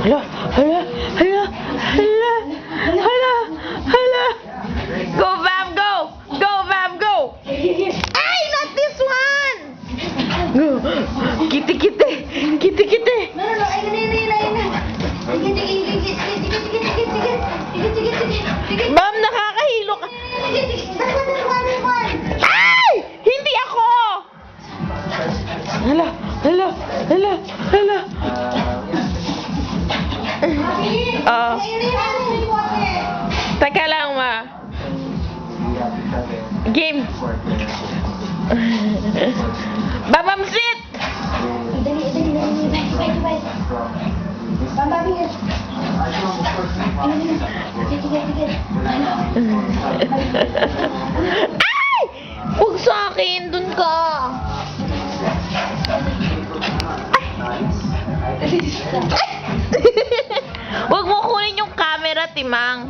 Hala, hala, hala, hala, hala, hala. Go, Bam, go! Go, Bam, go! Ay, not this one! Go. Kitty, kitty. Kitty, kitty. No, ayun na. Sige. Bam, nakakahilo ka. Ay! Hindi ako! Hala, hala, hala, hala. Teka lang, ma. Game. Babam, sit! Dali. Bye. Babi. Sige. Ay! Huwag sa akin, dun ka. Huwag mo kunin yung camera, Timang.